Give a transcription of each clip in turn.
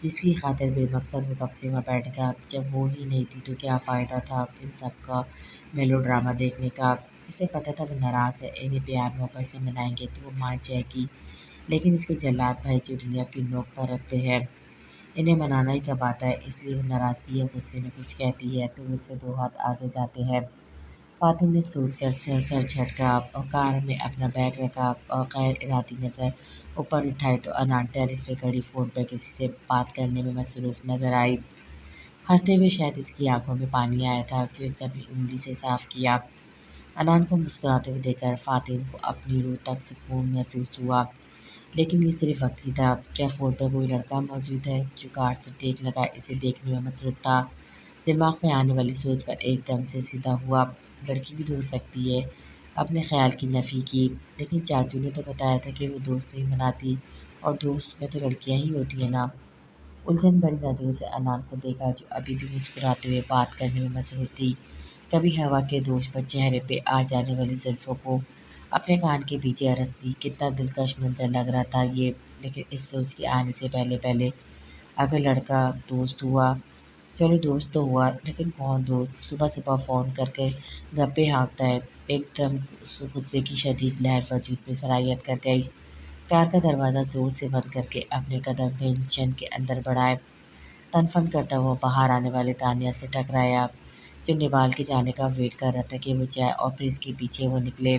جس کی خاطر بے مقصد وہ کب سے وہاں بیٹھ گیا۔ جب وہ ہی نہیں تھی تو کیا فائدہ تھا ان سب کا میلو ڈرامہ دیکھنے کا۔ اسے پتہ تھا وہ ناراض ہے، انہیں پیار محبت سے منائیں گے تو وہ مان جائے گی، لیکن اس کے جلاد بھائی جو دنیا کی نوک پر رکھتے ہیں انہیں منانا ہی کب آتا ہے، اس لیے وہ ناراضگی یا غصے میں کچھ کہتی ہے تو وہ اس سے دو ہاتھ آگے جاتے ہیں۔ فاتن نے سوچ کر سر جھٹکا اور کار میں اپنا بیگ رکھا اور غیر ارادی نظر اوپر اٹھائی تو انان ٹیرس پہ کھڑی فون پہ کسی سے بات کرنے میں مصروف نظر آئی۔ ہنستے ہوئے شاید اس کی آنکھوں میں پانی آیا تھا جو اس نے اپنی انگلی سے صاف کیا۔ انان کو مسکراتے ہوئے دیکھ کر فاتن کو اپنی روح تک سکون محسوس ہوا، لیکن یہ صرف وقتی تھا۔ کیا فون پر کوئی لڑکا موجود ہے جو کار سے ٹیک لگائے اسے دیکھنے میں مصروف تھا؟ دماغ میں آنے والی سوچ پر ایک دم سے سیدھا ہوا۔ لڑکی بھی تو ہو سکتی ہے، اپنے خیال کی نفی کی، لیکن چاچو نے تو بتایا تھا کہ وہ دوست نہیں بناتی اور دوست میں تو لڑکیاں ہی ہوتی ہیں نا۔ الجھن بھری نظروں سے انان کو دیکھا جو ابھی بھی مسکراتے ہوئے بات کرنے میں مصروف تھی۔ کبھی ہوا کے دوش پر چہرے پہ آ جانے والی زلفوں کو اپنے کان کے پیچھے ارستی، کتنا دلکش منظر لگ رہا تھا یہ، لیکن اس سوچ کے آنے سے پہلے اگر لڑکا دوست ہوا، چلو دوست تو ہوا لیکن کون دوست؟ صبح صبح فون کر کے گپے ہانکتا ہے۔ ایک دم غصے کی شدید لہر وجود میں سرایت کر گئی۔ کار کا دروازہ زور سے بند کر کے اپنے قدم انجن کے اندر بڑھائے، تن فن کرتا ہوا باہر آنے والے دانیہ سے ٹکرایا جو نبال کے جانے کا ویٹ کر رہا تھا کہ وہ جائے اور پھر اس کے پیچھے وہ نکلے۔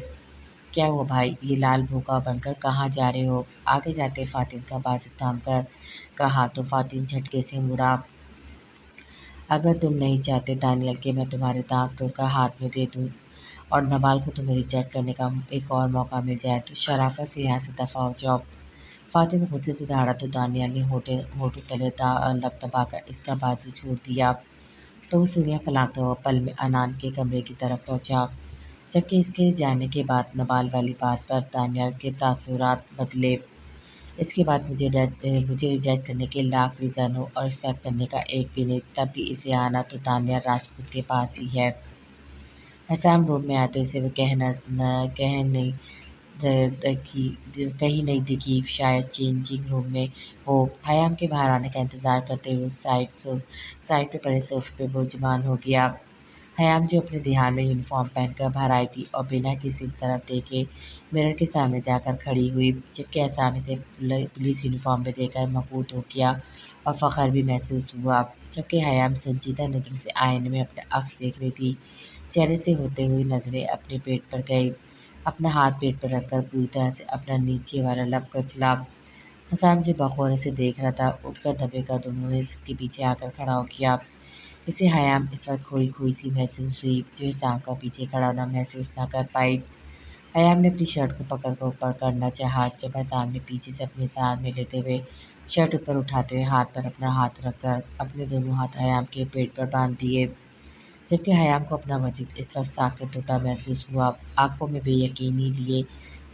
کیا ہوا بھائی، یہ لال بھوکا بن کر کہاں جا رہے ہو؟ آگے جاتے فاتن کا بازو تھام کر کہا تو فاتن جھٹکے سے مڑا۔ اگر تم نہیں چاہتے دانیال کہ میں تمہارے دانت توڑ کر ہاتھ میں دے دوں اور نبال کو تمہیں ریجیکٹ کرنے کا ایک اور موقع مل جائے تو شرافت سے یہاں سے دفع ہو جاؤ۔ فاتن غصے سے دہاڑا تو دانیال نے ہونٹوں تلے لب دبا کر اس کا بازو چھوڑ دیا تو وہ سیڑھیاں پھلانگتا ہوا پل میں انان کے کمرے کی طرف پہنچا۔ جبکہ اس کے جانے کے بعد نبال والی بات پر دانیال کے تاثرات بدلے۔ اس کے بعد مجھے ریجیکٹ کرنے کے لاکھ ریزن ہو اور ایکسیپٹ کرنے کا ایک بھی نہیں، تب بھی اسے آنا تو دانیال راجپوت کے پاس ہی ہے۔ حسام روڈ میں آیا تو اسے وہ کہیں نہیں دکھی، شاید چینجنگ روم میں ہو۔ حیام کے باہر آنے کا انتظار کرتے ہوئے سائڈ پہ پڑے صوفے پہ بوجھمان ہو گیا۔ حیام جو اپنے دھیان میں یونیفارم پہن کر باہر آئی تھی اور بنا کسی طرف دیکھے مرر کے سامنے جا کر کھڑی ہوئی، جبکہ حسام اسے پولیس یونیفارم میں دیکھ کر مبہوت ہو گیا اور فخر بھی محسوس ہوا، جبکہ حیام سنجیدہ نظروں سے آئینے میں اپنا عکس دیکھ رہی تھی۔ چہرے سے ہوتے ہوئی نظریں اپنے پیٹ پر گئی، اپنا ہاتھ پیٹ پر رکھ کر پوری طرح سے اپنا نیچے والا لب کچلا۔ حسام جو بغور سے دیکھ رہا تھا اٹھ کر دبے قدموں میں اس کے پیچھے آ کر کھڑا ہو گیا۔ اسے حیام اس وقت کھوئی سی محسوس ہوئی جو حسام کا پیچھے کھڑا ہونا محسوس نہ کر پائی۔ حیام نے اپنی شرٹ کو پکڑ کر اوپر کرنا چاہا جب حسام نے پیچھے سے اپنے سار میں لیتے ہوئے شرٹ اوپر اٹھاتے ہوئے ہاتھ پر اپنا ہاتھ رکھ کر اپنے دونوں ہاتھ حیام کے پیٹ پر باندھ دیے، جبکہ حیام کو اپنا وجود اس وقت ساکت ہوتا محسوس ہوا۔ آنکھوں میں بے یقینی لیے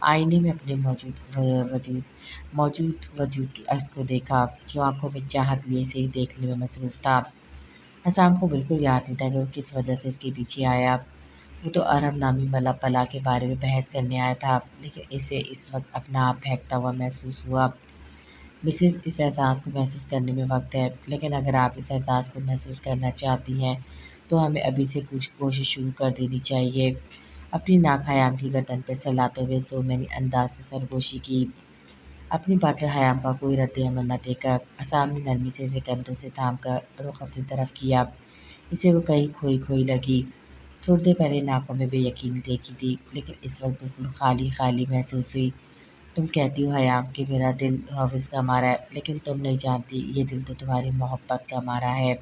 آئینے میں اپنے موجود وجود کے عکس کو دیکھا جو آنکھوں میں چاہت لیے اسے ہی دیکھنے میں مصروف تھا۔ حسام کو بالکل یاد نہیں تھا کہ وہ کس وجہ سے اس کے پیچھے آیا۔ وہ تو ارحم نامی ملب پلا کے بارے میں بحث کرنے آیا تھا، لیکن اسے اس وقت اپنا آپ بہکتا ہوا محسوس ہوا۔ مسز، اس احساس کو محسوس کرنے میں وقت ہے، لیکن اگر آپ اس احساس کو محسوس کرنا چاہتی ہیں تو ہمیں ابھی سے کچھ کوشش شروع کر دینی چاہیے۔ اپنی ناک حیام کی گردن پہ سلاتے ہوئے سومینی انداز میں سرگوشی کی۔ اپنی بات پر حیام کا کوئی رد عمل نہ دے کر حسام نے نرمی سے اسے کندھوں سے تھام کر رخ اپنی طرف کیا۔ اسے وہ کہیں کھوئی لگی۔ تھوڑی دیر پہلے ان آنکھوں میں بے یقینی دیکھی تھی، لیکن اس وقت بالکل خالی محسوس ہوئی۔ تم کہتی ہو حیام کہ میرا دل حافظ کا مارا ہے، لیکن تم نہیں جانتی یہ دل تو تمہاری محبت کا مارا ہے۔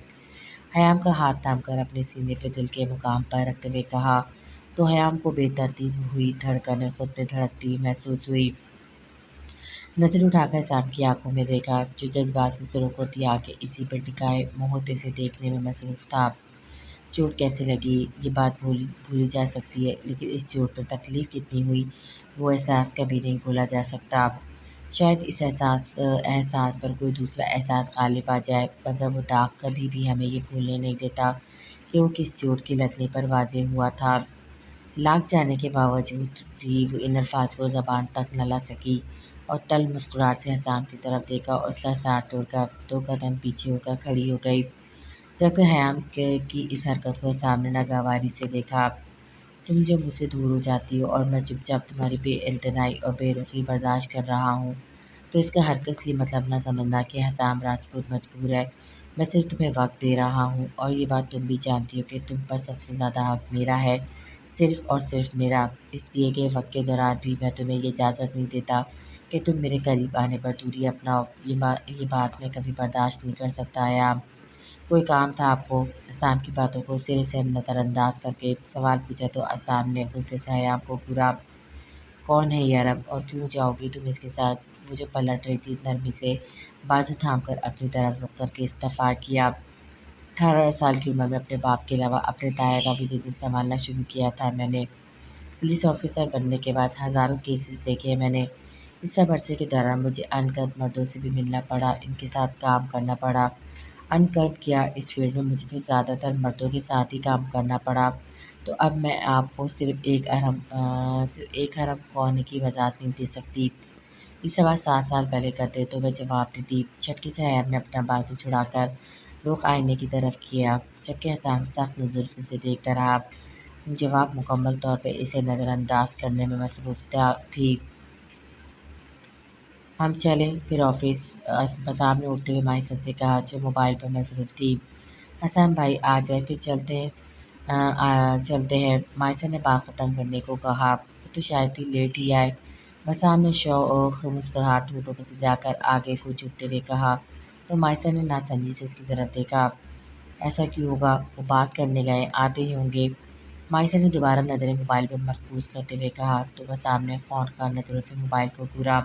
حیام کا ہاتھ تھام کر اپنے سینے پہ دل کے مقام پر رکھتے ہوئے کہا تو حیام کو بے ترتیب ہوئی دھڑکنیں خود میں دھڑکتی ہوئی محسوس ہوئی۔ نظر اٹھا کر حسام کی آنکھوں میں دیکھا جو جذبات سے سرخ ہوتی آنکھیں اسی پر ٹکائے محوطے سے دیکھنے میں مصروف تھا۔ چوٹ کیسے لگی یہ بات بھولی جا سکتی ہے، لیکن اس چوٹ میں تکلیف کتنی ہوئی وہ احساس کبھی نہیں بھولا جا سکتا۔ شاید اس احساس پر کوئی دوسرا احساس غالب آ جائے، مگر وہ داغ کبھی بھی ہمیں یہ بھولنے نہیں دیتا کہ وہ کس چوٹ کے لگنے پر واضح ہوا تھا۔ لاکھ جانے کے باوجود بھی وہ ان الفاظ کو زبان تک نہ لا سکی اور تل مسکراہٹ سے حسام کی طرف دیکھا اور اس کا ساتھ توڑ کر 2 قدم پیچھے ہو کر کھڑی ہو گئی، جبکہ حیام کی اس حرکت کو حسام نے ناگواری سے دیکھا۔ تم جو مجھ سے دور ہو جاتی ہو اور میں چپ چاپ تمہاری بے اعتنائی اور بے رخی برداشت کر رہا ہوں، تو اس کا ہرگز یہ مطلب نہ سمجھنا کہ حسام راجپوت مجبور ہے۔ میں صرف تمہیں وقت دے رہا ہوں اور یہ بات تم بھی جانتی ہو کہ تم پر سب سے زیادہ حق میرا ہے، صرف اور صرف میرا۔ اس دیے گئے وقت کے دوران بھی میں تمہیں یہ اجازت نہیں دیتا کہ تم میرے قریب آنے پر دوری اپناؤ۔ یہ بات میں کبھی برداشت نہیں کر سکتا حیام۔ کوئی کام تھا آپ کو؟ حسام کی باتوں کو سرے سے نظر انداز کر کے سوال پوچھا تو حسام نے غصے سے حیام کو گھورا۔ کون ہے یہ عرب اور کیوں جاؤ گی تم اس کے ساتھ؟ وہ جو پلٹ رہی تھی نرمی سے بازو تھام کر اپنی طرف رخ کر کے استفسار کیا۔ 18 سال کی عمر میں اپنے باپ کے علاوہ اپنے تایا کا بھی بزنس سنبھالنا شروع کیا تھا میں نے۔ پولیس آفیسر بننے کے بعد ہزاروں کیسز دیکھے ہیں میں نے۔ اس سب عرصے کے دوران مجھے ان گنت مردوں سے بھی ملنا پڑا، ان کے ساتھ کام کرنا پڑا۔ ان گنت کیا، اس فیلڈ میں مجھے تو زیادہ تر مردوں کے ساتھ ہی کام کرنا پڑا۔ تو اب میں آپ کو صرف ایک حرم خوانے کی وضاحت نہیں دے سکتی۔ یہ سوال 7 سال پہلے کرتے تو میں جواب دیتی۔ جھٹکے سے حیام نے اپنا بازو چھڑا کر رخ آئینے کی طرف کیا، جبکہ حسام سخت نظر سے اسے دیکھتا رہا۔ جواب مکمل طور پر اسے نظر انداز کرنے میں مصروف تھی۔ ہم چلیں پھر آفس؟ حسام نے اٹھتے ہوئے مائسن سے کہا جو موبائل پر مصروف تھی۔ حسام بھائی آ جائیں پھر چلتے ہیں، مائسن نے بات ختم کرنے کو کہا۔ وہ تو شاید ہی لیٹ ہی آئے، حسام نے شوق مسکراہٹ ہونٹوں پر سجا کر آگے کو جھکتے ہوئے کہا تو مائسن نے ناسمجھی سے اس کی طرف دیکھا۔ ایسا کیوں ہوگا؟ وہ بات کرنے گئے، آتے ہی ہوں گے، مائسن نے دوبارہ نظریں موبائل پر مرکوز کرتے ہوئے کہا تو حسام نے خونخوار نظروں سے موبائل کو گھورا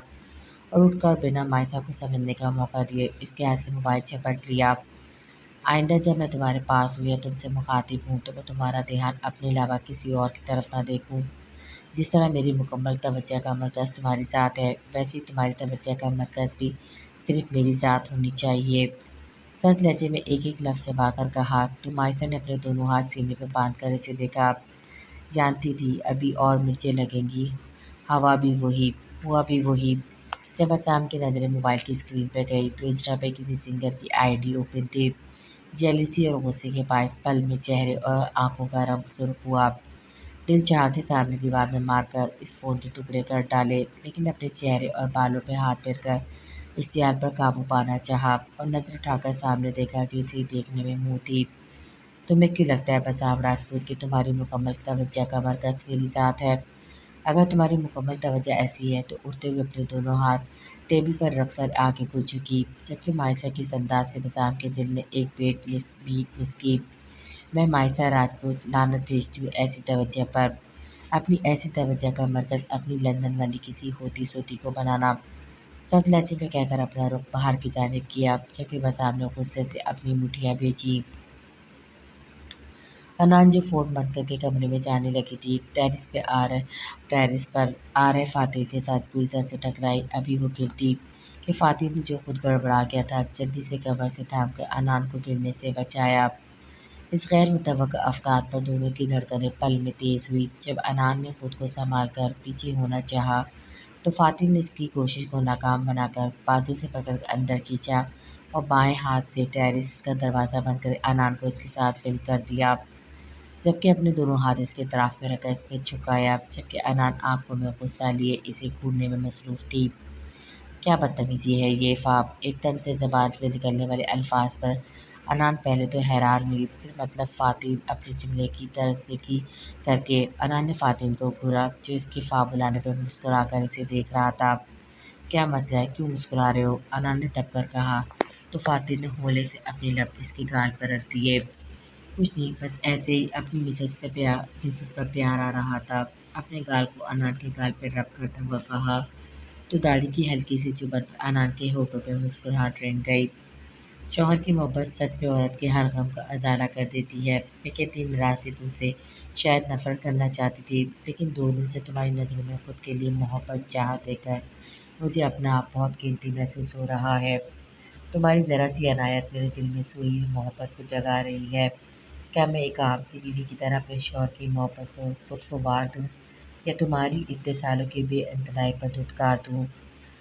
اور اٹھ کر بنا مائسا کو سمجھنے کا موقع دیے اس کے ہاتھ سے موبائل جھپٹ لیا۔ آئندہ جب میں تمہارے پاس ہوں یا تم سے مخاطب ہوں تو میں تمہارا دھیان اپنے علاوہ کسی اور کی طرف نہ دیکھوں۔ جس طرح میری مکمل توجہ کا مرکز تمہاری ذات ہے، ویسے ہی تمہاری توجہ کا مرکز بھی صرف میری ذات ہونی چاہیے۔ سخت لہجے میں ایک ایک لفظ چبا کر کہا تو مائسا نے اپنے دونوں ہاتھ سینے پہ باندھ کر اسے دیکھا۔ جانتی تھی ابھی اور مرچیں لگیں گی، ہوا بھی وہی۔ جب حسام کی نظریں موبائل کی اسکرین پہ گئی تو انسٹا پہ کسی سنگر کی آئی ڈی اوپن تھی۔ جیلسی اور غصے کے باعث پل میں چہرے اور آنکھوں کا رنگ سرخ ہوا۔ دل چاہا کے سامنے دیوار میں مار کر اس فون کے ٹکڑے کر ڈالے، لیکن اپنے چہرے اور بالوں پہ ہاتھ پھیر کر اشتعال پر قابو پانا چاہا اور نظر اٹھا کر سامنے دیکھا جو اسے دیکھنے میں منہ تھی۔ تمہیں کیوں لگتا ہے حسام راجپوت کہ تمہاری مکمل توجہ کا مرکز میری ذات ہے؟ اگر تمہاری مکمل توجہ ایسی ہے تو اٹھتے ہوئے اپنے دونوں ہاتھ ٹیبل پر رکھ کر آگے کو جھکی، جبکہ مائسا کے اس انداز سے حسام کے دل نے ایک بیٹ مس کی۔ میں مائسا راجپوت لعنت بھیجتی ہوں ایسی توجہ پر، اپنی ایسی توجہ کا مرکز اپنی لندن والی کسی ہوتی سوتی کو بنانا، سخت لہجے میں کہہ کر اپنا رخ باہر کی جانب کیا، جبکہ حسام نے غصے سے اپنی مٹھیاں بھیجی۔ انان جو فون بند کر کے کمرے میں جانے لگی تھی، ٹیرس پر آ رہے فاتح کے ساتھ پوری طرح سے ٹکرائی۔ ابھی وہ گرتی کہ فاتح نے جو خود گڑبڑا گیا تھا جلدی سے کمر سے تھام کر انان کو گرنے سے بچایا۔ اس غیر متوقع افتاد پر دونوں کی دھڑکنیں پل میں تیز ہوئی۔ جب انان نے خود کو سنبھال کر پیچھے ہونا چاہا تو فاتح نے اس کی کوشش کو ناکام بنا کر بازو سے پکڑ کر اندر کھینچا اور بائیں ہاتھ سے ٹیرس کا دروازہ بند کر انان کو اس کے ساتھ بند کر دیا، جبکہ اپنے دونوں ہاتھ اس کے اطراف میں رکھ کر اس پہ جھکایا، جبکہ انان آنکھوں میں غصہ لیے اسے گھورنے میں مصروف تھی۔ کیا بدتمیزی ہے یہ فاب! ایک دم سے زبان سے نکلنے والے الفاظ پر انان پہلے تو حیران ہوئی، پھر مطلب فاتح اپنے جملے کی طرزدیکی کر کے انان نے فاتح کو گھورا جو اس کے فاب بلانے پر مسکرا کر اسے دیکھ رہا تھا۔ کیا مسئلہ ہے، کیوں مسکرا رہے ہو؟ انان نے دب کر کہا تو فاتح نے ہولے سے اپنے لب اس کے گال پر رکھ دیے۔ کچھ نہیں، بس ایسے ہی، اپنی مسز پر پیار آ رہا تھا، اپنے گال کو انان کے گال پر رب کرتا ہوا کہا تو داڑھی کی ہلکی سی چبھن پر انان کے ہونٹوں پہ مسکراہٹ رنگ گئی۔ شوہر کی محبت سچ میں عورت کے ہر غم کا ازالہ کر دیتی ہے۔ میں کتنی ناراض تھی تم سے، شاید نفرت کرنا چاہتی تھی، لیکن 2 دن سے تمہاری نظروں میں خود کے لیے محبت چاہت دیکھ کر مجھے اپنا آپ بہت قیمتی محسوس ہو رہا ہے۔ تمہاری ذرا سی عنایت میرے دل میں سوئی ہوئی محبت کو جگا رہی ہے۔ کیا میں ایک عام سی بیوی کی طرح اپنے شوہر کی محبت پر خود کو وار دوں یا تمہاری اتنے سالوں کی بے اعتنائی پر دھتکار دوں؟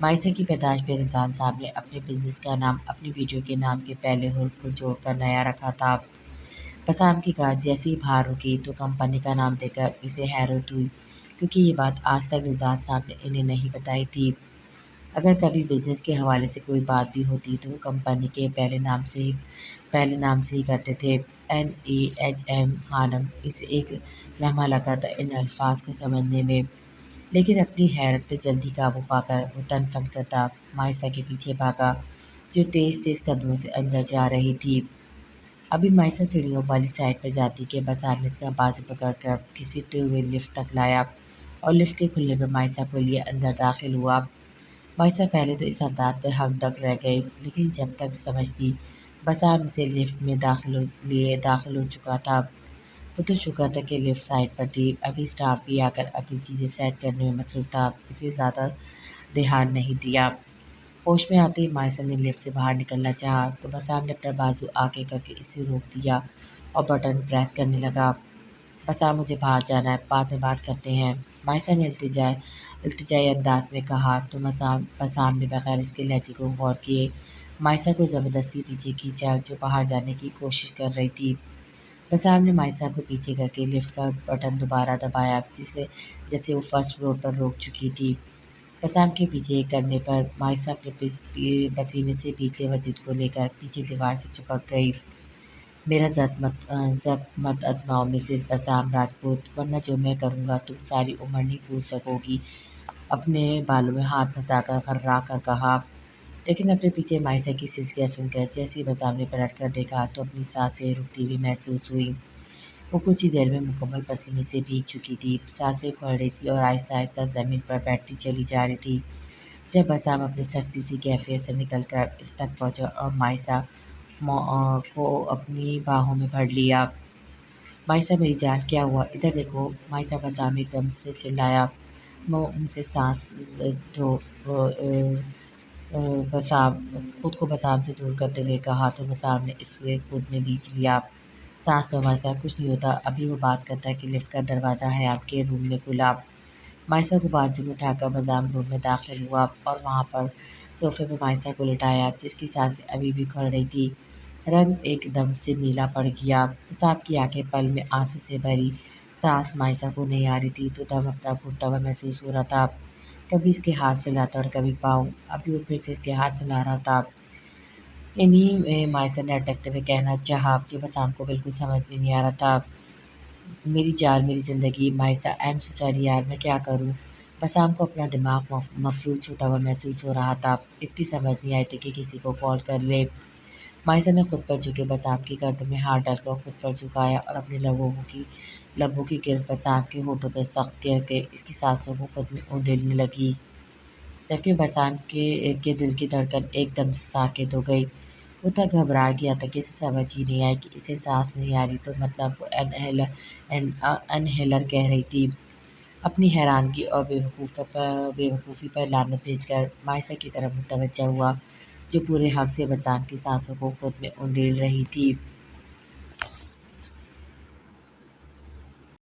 مائسا کی پیدائش پہ رضوان صاحب نے اپنے بزنس کا نام اپنی بیٹیوں کے نام کے پہلے حرف کو جوڑ کر نیا رکھا تھا۔ بسام کی کار جیسے ہی باہر رکی تو کمپنی کا نام دے کر اسے حیرت ہوئی، کیونکہ یہ بات آج تک رضوان صاحب نے انہیں نہیں بتائی تھی۔ اگر کبھی بزنس کے حوالے سے کوئی بات بھی ہوتی تو وہ کمپنی کے پہلے نام سے ہی کرتے تھے، NEHM خانم۔ اسے ایک لمحہ لگا تھا ان الفاظ کو سمجھنے میں، لیکن اپنی حیرت پہ جلدی قابو پا کر وہ تن فن کرتا مائسا کے پیچھے بھاگا، جو تیز تیز قدموں سے اندر جا رہی تھی۔ ابھی مائسا سیڑھیوں والی سائڈ پر جاتی کہ بسام نے اس کا بازو پکڑ کر گھسیٹتے ہوئے لفٹ تک لایا اور لفٹ کے کھلنے پر مائسا کو لیے اندر داخل ہوا۔ مائسا پہلے تو اس انداز پہ ہک ڈک رہ گئی، لیکن جب تک سمجھتی بسام اسے لفٹ میں داخل ہو چکا تھا۔ وہ تو شکر تھا کہ لفٹ سائڈ پر تھی، ابھی اسٹاف بھی آ کر اپنی چیزیں سیٹ کرنے میں مصروف تھا، اس لیے زیادہ دھیان نہیں دیا۔ ہوش میں آتے ہی مائسا نے لفٹ سے باہر نکلنا چاہا تو بسام نے اپنا بازو آگے کر کے اسے روک دیا اور بٹن پریس کرنے لگا۔ بسام مجھے باہر جانا ہے، بعد میں بات کرتے ہیں، مائسا نے التجائی انداز میں کہا تو بسام نے بغیر اس کے لہجے کو غور کیے مائسا کو زبردستی پیچھے کھینچا جو باہر جانے کی کوشش کر رہی تھی۔ بسام نے مائسا کو پیچھے کر کے لفٹ کا بٹن دوبارہ دبایا جیسے وہ فرسٹ فلور پر روک چکی تھی۔ بسام کے پیچھے کرنے پر مائسا اپنے پسینے سے بھیگتے وجود کو لے کر پیچھے دیوار سے چپک گئی۔ میرا ضبط مت آزماؤ مسز بسام راجپوت، ورنہ جو میں کروں گا تم ساری عمر نہیں بھول سکو گی، اپنے بالوں میں ہاتھ پھنسا کر خرا کر کہا۔ لیکن اپنے پیچھے مائسا کی سسکیاں سن کر جیسے ہی بسام نے پلٹ کر دیکھا تو اپنی سانسیں رکتی ہوئی محسوس ہوئی۔ وہ کچھ ہی دیر میں مکمل پسینے سے بھیگ چکی تھی، سانسیں اکھڑ رہی تھی اور آہستہ آہستہ زمین پر بیٹھتی چلی جا رہی تھی۔ جب بسام اپنی سختی سی کیفیت سے نکل کر اس تک پہنچا اور مائسا کو اپنی باہوں میں بھر لیا۔ مائسا میری جان کیا ہوا، ادھر دیکھو، مائسا بسام ایک دم سے چلایا۔ منہ سے سانس دھو، بسام خود کو بسام سے دور کرتے ہوئے کہا تو بسام نے اسے خود میں بیچ لیا۔ سانس لو مائسا، کچھ نہیں ہوتا، ابھی وہ بات کرتا ہے کہ لفٹ کا دروازہ ہے آپ کے روم میں کھلا۔ مائسا کو بازو میں اٹھا کر بسام روم میں داخل ہوا اور وہاں پر صوفے پہ مائسا کو لٹایا جس کی سانسیں ابھی بھی اکھڑ رہی تھی۔ رنگ ایک دم سے نیلا پڑ گیا، بسام کی آنکھیں پل میں آنسو سے بھری، سانس مائسا کو نہیں آ رہی تھی تو دم اپنا گھٹتا ہوا محسوس ہو رہا تھا، کبھی اس کے ہاتھ سے لاتا اور کبھی پاؤں، ابھی وہ پھر سے اس کے ہاتھ سے لا رہا تھا۔ انہیں میں مائسا نے اٹکتے ہوئے کہنا چاہا جو بسام کو بالکل سمجھ میں نہیں آ رہا تھا۔ میری جان، میری زندگی، مائسا آئی ایم سو سوری یار، میں کیا کروں؟ بسام کو اپنا دماغ مفلوج ہوتا ہوا محسوس ہو رہا تھا، اتنی سمجھ نہیں آئی تھی کہ کسی کو کال کر لے۔ مائسا نے خود پر جھکے بسام کی گردن میں ہاتھ ڈال کر خود پر جھکایا اور اپنے لبوں کی گرفت بسام کے ہونٹوں پہ سخت کر کے اس کی سانسوں کو خود میں اونڈیلنے لگی، جبکہ بسام کے دل کی دھڑکن ایک دم سے ساکت ہو گئی۔ وہ اتنا گھبرا گیا تھا کہ اسے سمجھ ہی نہیں آئی کہ اسے سانس نہیں آ رہی تو مطلب وہ انہیلر کہہ رہی تھی۔ اپنی حیرانگی اور بیوقوفی پر لعنت بھیج کر مائسا کی طرف متوجہ ہوا جو پورے حق سے بسام کی سانسوں کو خود میں اونڈیل رہی تھی۔